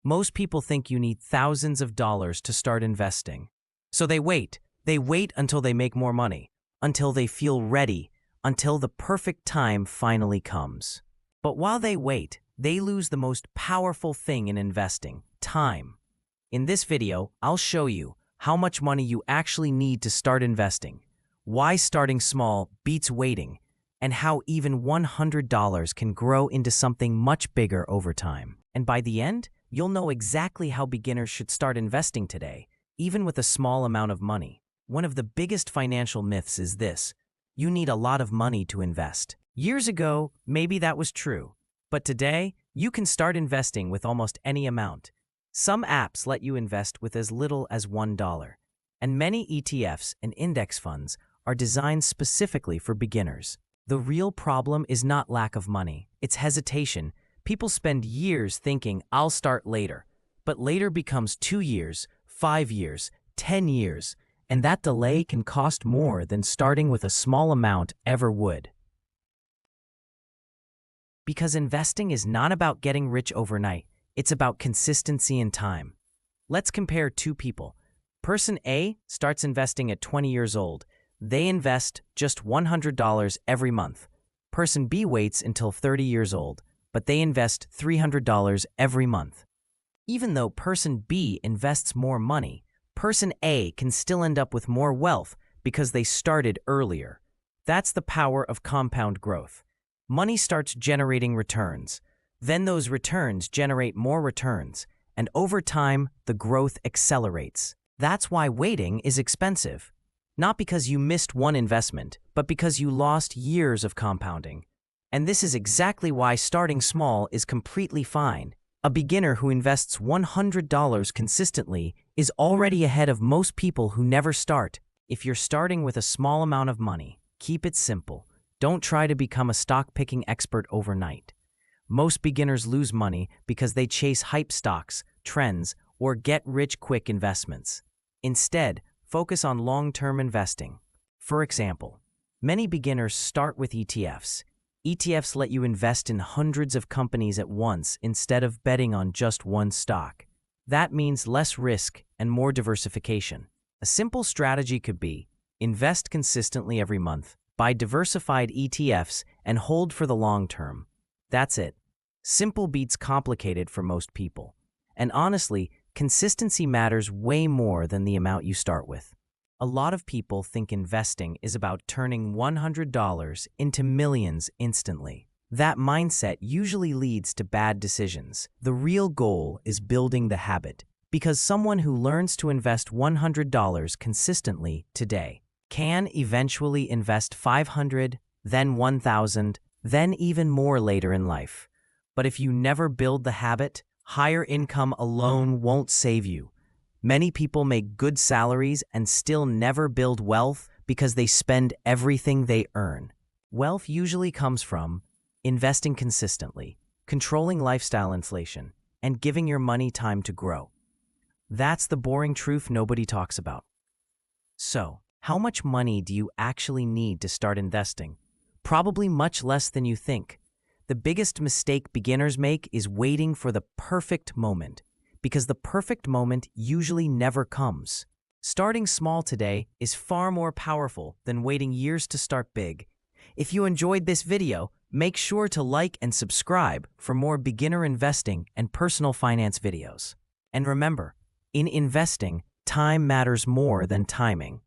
Most people think you need thousands of dollars to start investing. So they wait. They wait until they make more money, until they feel ready, until the perfect time finally comes. But while they wait, they lose the most powerful thing in investing: time. In this video, I'll show you how much money you actually need to start investing, why starting small beats waiting, and how even $100 can grow into something much bigger over time. And by the end, you'll know exactly how beginners should start investing today, even with a small amount of money. One of the biggest financial myths is this: you need a lot of money to invest. Years ago, maybe that was true, but today, you can start investing with almost any amount. Some apps let you invest with as little as $1, and many ETFs and index funds are designed specifically for beginners. The real problem is not lack of money, it's hesitation. People spend years thinking, "I'll start later," but later becomes 2 years, 5 years, 10 years, and that delay can cost more than starting with a small amount ever would. Because investing is not about getting rich overnight, it's about consistency and time. Let's compare two people. Person A starts investing at 20 years old. They invest just $100 every month. Person B waits until 30 years old, but they invest $300 every month. Even though person B invests more money, person A can still end up with more wealth because they started earlier. That's the power of compound growth. Money starts generating returns. Then those returns generate more returns, and over time, the growth accelerates. That's why waiting is expensive. Not because you missed one investment, but because you lost years of compounding. And this is exactly why starting small is completely fine. A beginner who invests $100 consistently is already ahead of most people who never start. If you're starting with a small amount of money, keep it simple. Don't try to become a stock-picking expert overnight. Most beginners lose money because they chase hype stocks, trends, or get-rich-quick investments. Instead, focus on long-term investing. For example, many beginners start with ETFs. ETFs let you invest in hundreds of companies at once instead of betting on just one stock. That means less risk and more diversification. A simple strategy could be: invest consistently every month, buy diversified ETFs, and hold for the long term. That's it. Simple beats complicated for most people. And honestly, consistency matters way more than the amount you start with. A lot of people think investing is about turning $100 into millions instantly. That mindset usually leads to bad decisions. The real goal is building the habit, because someone who learns to invest $100 consistently today can eventually invest $500, then $1,000, then even more later in life. But if you never build the habit, higher income alone won't save you. Many people make good salaries and still never build wealth because they spend everything they earn. Wealth usually comes from investing consistently, controlling lifestyle inflation, and giving your money time to grow. That's the boring truth nobody talks about. So, how much money do you actually need to start investing? Probably much less than you think. The biggest mistake beginners make is waiting for the perfect moment, because the perfect moment usually never comes. Starting small today is far more powerful than waiting years to start big. If you enjoyed this video, make sure to like and subscribe for more beginner investing and personal finance videos. And remember, in investing, time matters more than timing.